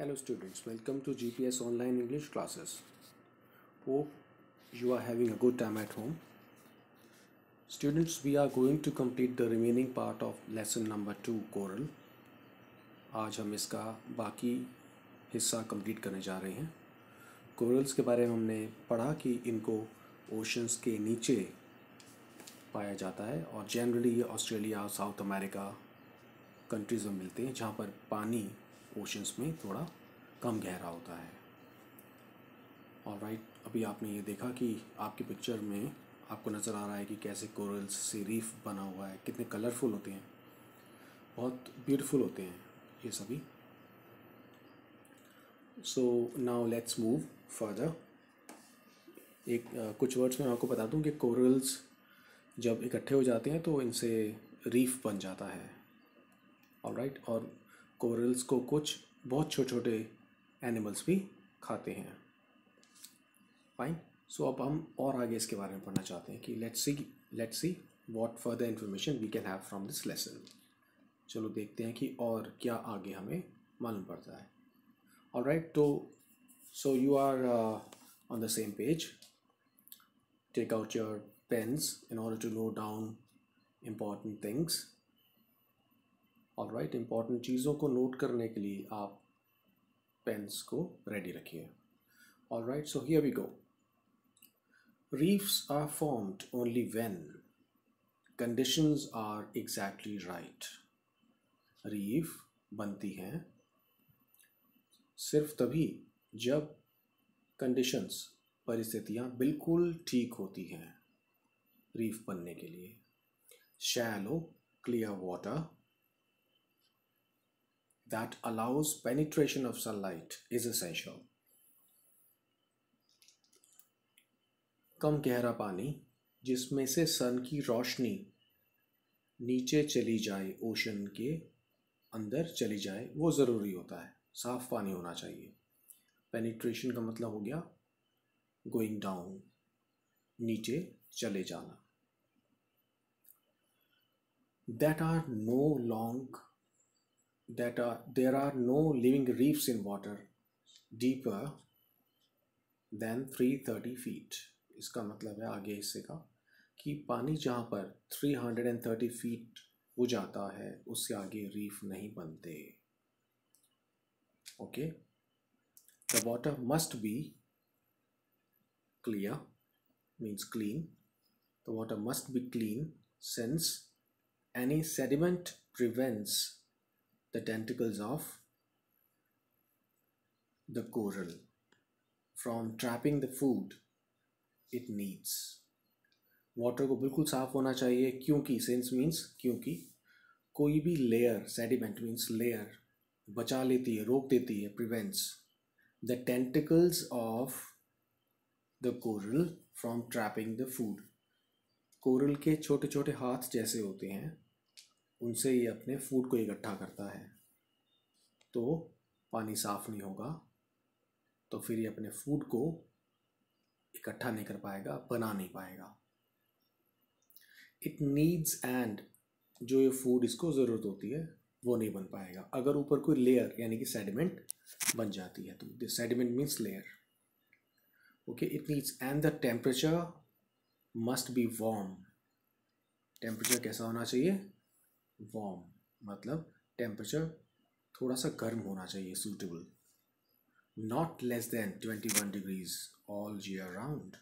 Hello students, welcome to GPS online English classes. Hope you are having a good time at home. Students, we are going to complete the remaining part of lesson number 2 coral. आज हम इसका बाकी हिस्सा complete करने जा रहे हैं. Corals के बारे में हमने पढ़ा कि इनको ओशंस के नीचे पाया जाता है और जनरली ये ऑस्ट्रेलिया, साउथ अमेरिका कंट्रीज़ में मिलते हैं जहाँ पर पानी ओशंस में थोड़ा कम गहरा होता है. ऑलराइट, अभी आपने ये देखा कि आपकी पिक्चर में आपको नज़र आ रहा है कि कैसे कोरल्स से रीफ बना हुआ है, कितने कलरफुल होते हैं, बहुत ब्यूटीफुल होते हैं ये सभी. So now let's move further. कुछ वर्ड्स में आपको बता दूं कि कोरल्स जब इकट्ठे हो जाते हैं तो इनसे रीफ बन जाता है. ऑलराइट, और कोरल्स को कुछ बहुत छोटे छोटे एनिमल्स भी खाते हैं. फाइन. सो अब हम और आगे इसके बारे में पढ़ना चाहते हैं कि let's see what further information we can have from this lesson. चलो देखते हैं कि और क्या आगे हमें मालूम पड़ता है. ऑलराइट, तो so you are on the same page. Take out your pens in order to note down important things. Alright, important चीज़ों को नोट करने के लिए आप पेन्स को रेडी रखिए. Alright, so here we go. Reefs are formed only when conditions are exactly right. Reef बनती हैं सिर्फ तभी जब कंडीशंस, परिस्थितियाँ बिल्कुल ठीक होती हैं रीफ बनने के लिए. Shallow clear water that allows penetration of sunlight is essential. कम गहरा पानी जिसमें से सन की रोशनी नीचे चली जाए, ओशन के अंदर चली जाए, वो ज़रूरी होता है. साफ़ पानी होना चाहिए. पेनिट्रेशन का मतलब हो गया गोइंग डाउन, नीचे चले जाना. There are no living reefs in water deeper than 330 feet. इसका मतलब है आगे हिस्से का कि पानी जहाँ पर 330 फीट हो जाता है उससे आगे रीफ नहीं बनते. Okay, the water must be clear, means clean. The water must be clean since any sediment prevents the tentacles of the coral from trapping the food it needs. Water को बिल्कुल साफ होना चाहिए क्योंकि since means क्योंकि कोई भी layer, sediment means layer, बचा लेती है, रोक देती है, prevents the tentacles of the coral from trapping the food. Coral के छोटे छोटे हाथ जैसे होते हैं, उनसे ये अपने फूड को इकट्ठा करता है. तो पानी साफ नहीं होगा तो फिर ये अपने फूड को इकट्ठा नहीं कर पाएगा, बना नहीं पाएगा. इट नीड्स एंड जो ये फूड इसको ज़रूरत होती है वो नहीं बन पाएगा अगर ऊपर कोई लेयर यानी कि सेडिमेंट बन जाती है. तो sediment means layer. Okay, it needs and the temperature must be warm. Temperature कैसा होना चाहिए? वार्म, मतलब टेम्परेचर थोड़ा सा गर्म होना चाहिए, suitable. Not less than 21 degrees all year round.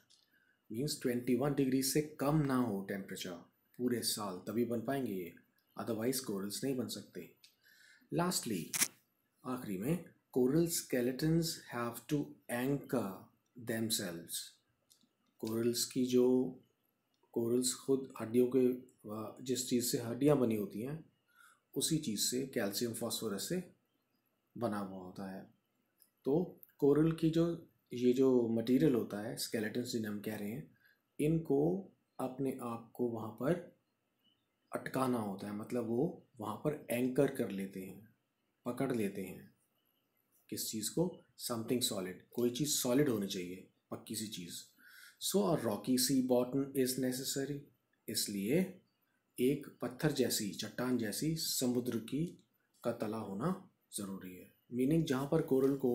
Means 21 degree से कम ना हो टेम्परेचर पूरे साल, तभी बन पाएंगे ये, अदरवाइज कोरल्स नहीं बन सकते. लास्टली, आखिरी में, coral skeletons have to anchor themselves. Corals खुद हड्डियों के, जिस चीज़ से हड्डियाँ बनी होती हैं उसी चीज़ से, कैल्शियम फास्फोरस से बना हुआ होता है. तो कोरल की ये जो मटेरियल होता है, स्केलेटन्स जिन्हें हम कह रहे हैं, इनको अपने आप को वहाँ पर अटकाना होता है. मतलब वो वहाँ पर एंकर कर लेते हैं, पकड़ लेते हैं. किस चीज़ को? Something solid. कोई चीज़ सॉलिड होनी चाहिए, पक्की सी चीज़. So a rocky sea bottom is necessary. इसलिए एक पत्थर जैसी, चट्टान जैसी समुद्र का तला होना ज़रूरी है. मीनिंग जहाँ पर कोरल को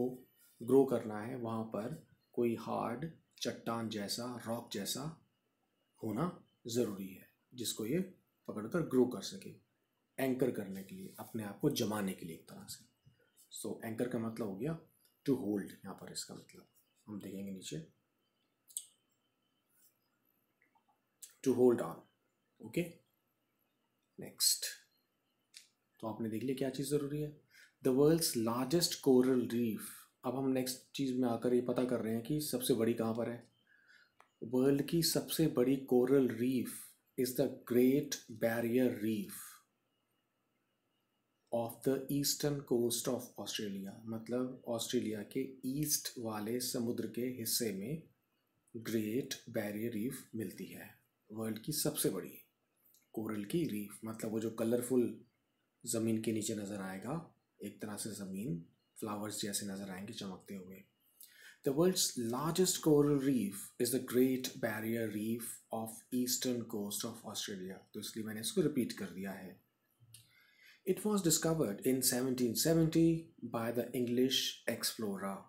ग्रो करना है वहाँ पर कोई हार्ड चट्टान जैसा रॉक जैसा होना ज़रूरी है जिसको ये पकड़कर ग्रो कर सके, एंकर करने के लिए, अपने आप को जमाने के लिए एक तरह से। सो एंकर का मतलब हो गया टू होल्ड, यहाँ पर इसका मतलब हम देखेंगे नीचे, to hold on. Okay, next. तो आपने देख लिया क्या चीज़ ज़रूरी है। The world's largest coral reef. अब हम नेक्स्ट चीज़ में आकर ये पता कर रहे हैं कि सबसे बड़ी कहाँ पर है। वर्ल्ड की सबसे बड़ी coral reef is the great barrier reef of the eastern coast of Australia. मतलब ऑस्ट्रेलिया के ईस्ट वाले समुद्र के हिस्से में ग्रेट बैरियर रीफ मिलती है। वर्ल्ड की सबसे बड़ी कोरल की रीफ, मतलब वो जो कलरफुल ज़मीन के नीचे नज़र आएगा, एक तरह से ज़मीन फ्लावर्स जैसे नज़र आएंगे चमकते हुए। The world's largest coral reef is the great barrier reef off eastern coast of Australia. तो इसलिए मैंने इसको रिपीट कर दिया है। It was discovered in 1770 by the English explorer.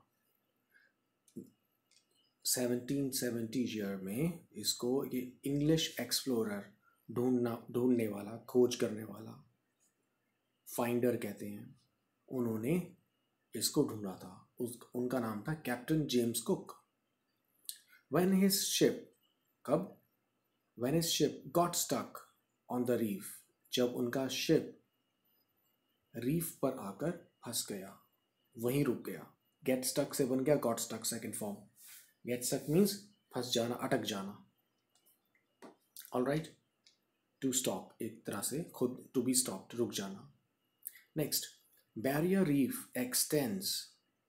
1770 year में इसको ये इंग्लिश एक्सप्लोरर, ढूंढने वाला, खोज करने वाला, फाइंडर कहते हैं, उन्होंने इसको ढूंढा था। उनका नाम था captain James Cook. When his ship, कब? When his ship got stuck on the reef, जब उनका शिप रीफ पर आकर फंस गया, वहीं रुक गया। गेट स्टक से बन गया got stuck, second form. Get stuck means फंस जाना, अटक जाना। ऑलराइट, टू स्टॉप, एक तरह से खुद, टू बी स्टॉप्ड, रुक जाना। Next, barrier reef x tends.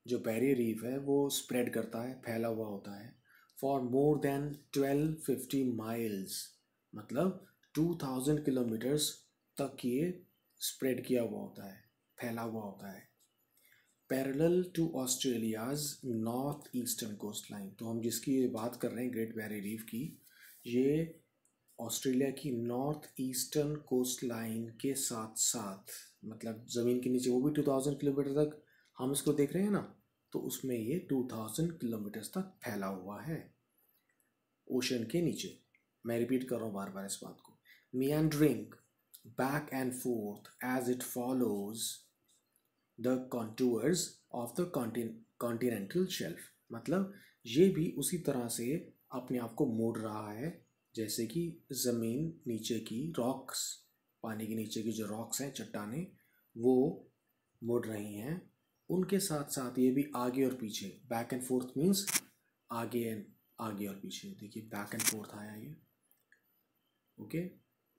जो बैरियर रीफ है वो स्प्रेड करता है, फैला हुआ होता है, फॉर मोर देन 1250 माइल्स, मतलब 2000 किलोमीटर्स तक ये स्प्रेड किया हुआ होता है, फैला हुआ होता है। Parallel to Australia's north eastern coast line. तो हम जिसकी बात कर रहे हैं ग्रेट बैरियर रीफ की, ये ऑस्ट्रेलिया की नॉर्थ ईस्टर्न कोस्ट लाइन के साथ साथ, मतलब ज़मीन के नीचे, वो भी 2000 किलोमीटर तक हम इसको देख रहे हैं ना, तो उसमें ये 2000 किलोमीटर्स तक फैला हुआ है ओशन के नीचे। मैं रिपीट कर रहा हूँ बार बार इस बात को। meandering back and forth as it follows the contours of the continental shelf। मतलब ये भी उसी तरह से अपने आप को मोड़ रहा है जैसे कि ज़मीन नीचे की रॉक्स, पानी के नीचे की जो रॉक्स हैं, चट्टानें, वो मुड़ रही हैं, उनके साथ साथ ये भी आगे और पीछे। बैक एंड फोर्थ मीन्स आगे और पीछे। देखिए बैक एंड फोर्थ आया ये, ओके।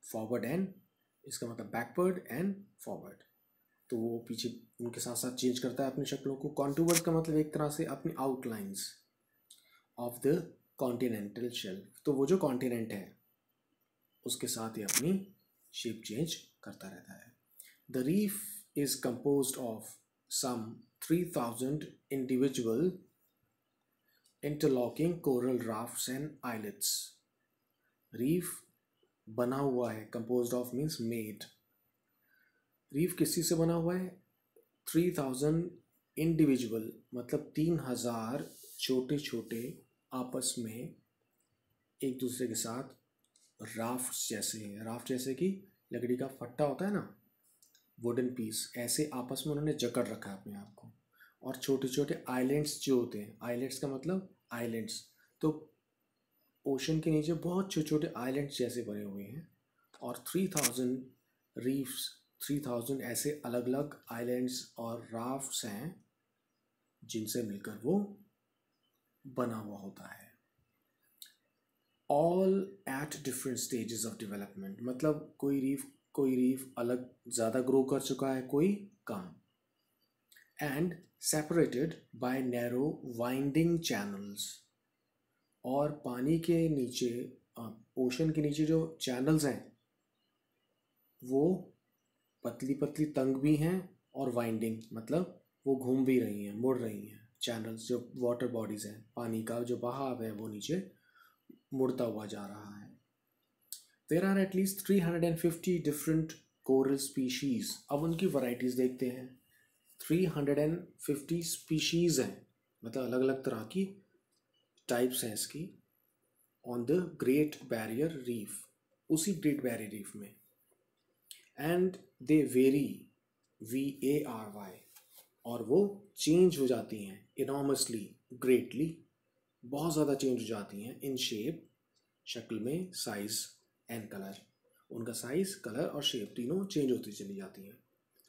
फॉरवर्ड एंड, इसका मतलब बैकवर्ड एंड फॉरवर्ड, तो वो पीछे उनके साथ साथ चेंज करता है अपनी शक्लों को। कॉन्टूवर्स का मतलब एक तरह से अपनी outlines of the continental shelf. तो वो जो कॉन्टिनेंट है उसके साथ ही अपनी शेप चेंज करता रहता है। The reef is composed of some 3000 individual interlocking coral rafts and islets. Reef बना हुआ है, composed of means made. Reef किस चीज़ से बना हुआ है? 3000 इंडिविजुअल, मतलब 3000 छोटे छोटे आपस में एक दूसरे के साथ राफ्ट जैसे हैं। राफ्ट जैसे कि लकड़ी का फट्टा होता है ना, वुडन पीस, ऐसे आपस में उन्होंने जकड़ रखा है अपने आप को। और छोटे छोटे आइलैंड्स जो होते हैं, आइलैंड्स का मतलब आइलैंड्स, तो ओशन के नीचे बहुत छोटे छोटे आइलैंड्स जैसे बने हुए हैं। और 3000 रीफ्स, 3000 ऐसे अलग अलग आइलैंड्स और राफ्ट्स हैं जिनसे मिलकर वो बना हुआ होता है। All at different stages of development, मतलब कोई रीफ अलग ज़्यादा ग्रो कर चुका है, कोई कम। And separated by narrow winding channels, और पानी के नीचे, ओशन के नीचे जो चैनल्स हैं वो पतली पतली तंग भी हैं, और वाइंडिंग मतलब वो घूम भी रही हैं, मुड़ रही हैं। चैनल्स जो वाटर बॉडीज़ हैं, पानी का जो बहाव है वो नीचे मुड़ता हुआ जा रहा है। There are at least 350 different coral species. अब उनकी वैरायटीज़ देखते हैं। 350 स्पीशीज़ हैं, मतलब अलग अलग तरह की टाइप्स हैं इसकी, on the great barrier reef, उसी ग्रेट बैरियर रीफ में। एंड दे वेरी, VARY, और वो चेंज हो जाती हैं इनॉर्मसली, ग्रेटली, बहुत ज़्यादा चेंज हो जाती हैं, इन शेप, शक्ल में, साइज एंड कलर, उनका साइज, कलर और शेप तीनों चेंज होती चली जाती हैं।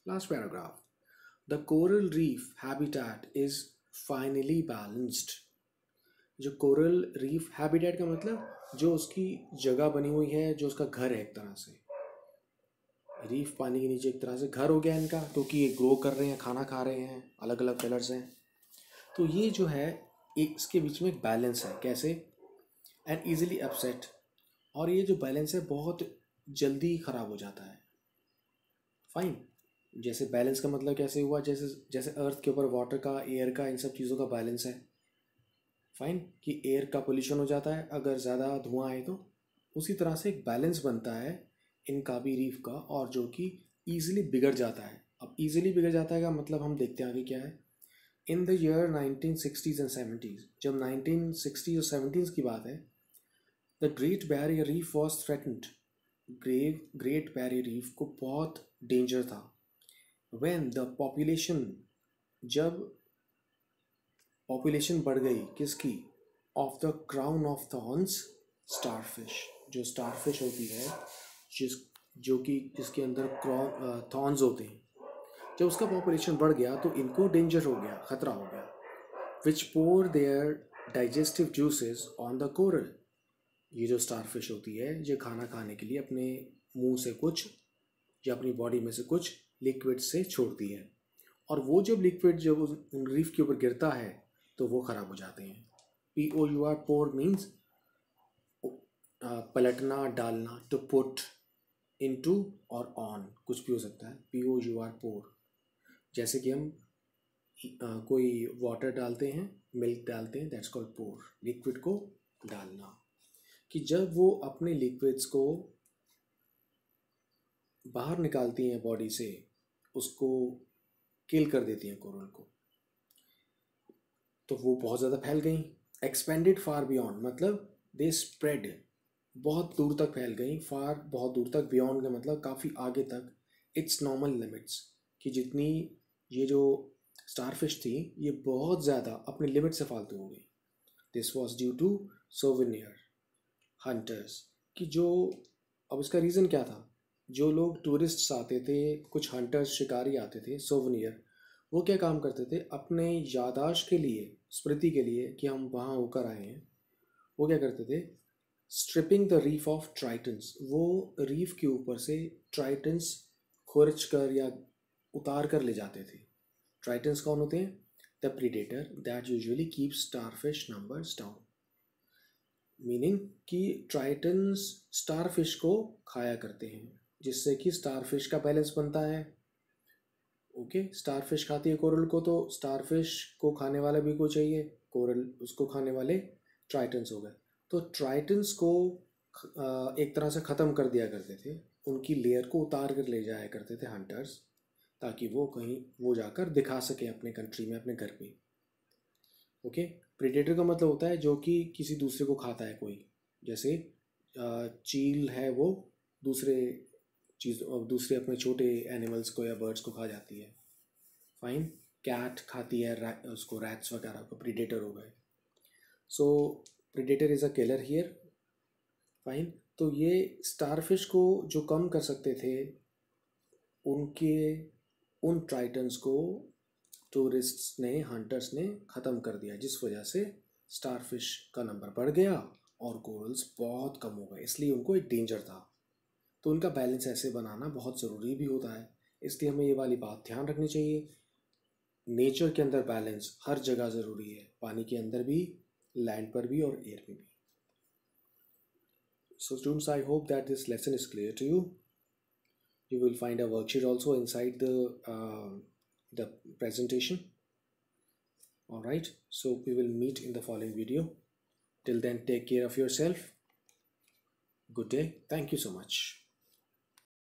Last paragraph, the coral reef habitat is finally balanced. जो कोरल रीफ हैबिटेट का मतलब जो उसकी जगह बनी हुई है, जो उसका घर है, एक तरह से रीफ पानी के नीचे एक तरह से घर हो गया इनका, क्योंकि ये ग्रो कर रहे हैं, खाना खा रहे हैं, अलग अलग कलर्स हैं। तो ये जो है एक इसके बीच में एक बैलेंस है, कैसे, एंड ईजिली अपसेट, और ये जो बैलेंस है बहुत जल्दी ख़राब हो जाता है। फाइन, जैसे बैलेंस का मतलब कैसे हुआ, जैसे जैसे अर्थ के ऊपर वाटर का, एयर का, इन सब चीज़ों का बैलेंस है। फाइन, कि एयर का पोल्यूशन हो जाता है अगर ज़्यादा धुआं आए, तो उसी तरह से एक बैलेंस बनता है इनका भी, रीफ का, और जो कि ईजिली बिगड़ जाता है। अब ईजिली बिगड़ जाता है का मतलब हम देखते हैं आगे क्या है। In the year 1960s and 70s, जब 1960s और 70s की बात है, the great barrier reef was threatened. Great barrier reef को बहुत डेंजर था। व्हेन द पॉपुलेशन, जब पॉपुलेशन बढ़ गई किसकी, of the crown of thorns starfish, जो स्टारफिश होती है, जो कि जिसके अंदर थॉर्न्स होते हैं, जब उसका पॉपुलेशन बढ़ गया तो इनको डेंजर हो गया, ख़तरा हो गया। Which pour their digestive juices on the coral, ये जो स्टारफिश होती है ये खाना खाने के लिए अपने मुंह से कुछ या अपनी बॉडी में से कुछ लिक्विड से छोड़ती है, और वो जब लिक्विड जब उन रीफ के ऊपर गिरता है तो वो ख़राब हो जाते हैं। POUR, पोर मीन्स पलटना, डालना, टू पुट, इनटू और ऑन, कुछ भी हो सकता है। POUR, पोर, जैसे कि हम कोई वाटर डालते हैं, मिल्क डालते हैं, दैट्स कॉल्ड पोर, लिक्विड को डालना। कि जब वो अपने लिक्विड्स को बाहर निकालती हैं बॉडी से, उसको किल कर देती हैं कोरल को, तो वो बहुत ज़्यादा फैल गई। एक्सपेंडेड फार बियॉन्ड, मतलब दे स्प्रेड, बहुत दूर तक फैल गई, फार बहुत दूर तक, बियॉन्ड का मतलब काफ़ी आगे तक, इट्स नॉर्मल लिमिट्स, कि जितनी ये जो स्टारफिश थी ये बहुत ज़्यादा अपने लिमिट से फालतू हो गई। This was due to souvenir hunters, कि जो, अब इसका रीज़न क्या था, जो लोग टूरिस्ट्स आते थे, कुछ हंटर्स, शिकारी आते थे, सोवेनियर, वो क्या काम करते थे, अपने याददाश्त के लिए, स्मृति के लिए कि हम वहाँ होकर आए हैं, वो क्या करते थे, स्ट्रिपिंग द रीफ ऑफ ट्राइटन्स, वो रीफ के ऊपर से ट्राइटन्स खुरच कर या उतार कर ले जाते थे। ट्राइटन्स कौन होते हैं, the predator that usually keep starfish numbers down, meaning कि ट्राइटन्स स्टारफिश को खाया करते हैं, जिससे कि स्टारफिश का बैलेंस बनता है। ओके, स्टारफिश खाती है कोरल को, तो स्टारफिश को खाने वाला भी कोई चाहिए, कोरल उसको खाने वाले ट्राइटन्स हो गए। तो ट्राइटन्स को एक तरह से ख़त्म कर दिया करते थे, उनकी लेयर को उतार कर ले जाया करते थे हंटर्स, ताकि वो कहीं वो जाकर दिखा सके अपने कंट्री में, अपने घर पे। ओके, प्रीडेटर का मतलब होता है जो कि किसी दूसरे को खाता है कोई, जैसे चील है, वो दूसरे दूसरे अपने छोटे एनिमल्स को या बर्ड्स को खा जाती है। फाइन, कैट खाती है उसको, रैट्स वगैरह को, प्रीडेटर हो गए। So predator is a killer here. Fine, तो ये स्टारफिश को जो कम कर सकते थे, उन ट्राइटन्स को टूरिस्ट्स ने, हंटर्स ने ख़त्म कर दिया, जिस वजह से स्टारफिश का नंबर बढ़ गया और कोरल्स बहुत कम हो गए, इसलिए उनको एक डेंजर था। तो उनका बैलेंस ऐसे बनाना बहुत ज़रूरी भी होता है, इसलिए हमें ये वाली बात ध्यान रखनी चाहिए। नेचर के अंदर बैलेंस हर जगह ज़रूरी है, पानी के अंदर भी, लैंड पर भी और एयर में भी। So students, I hope that this lesson is clear to you. You will find a worksheet also inside the presentation. All right, so we will meet in the following video. Till then, take care of yourself. Good day. Thank you so much.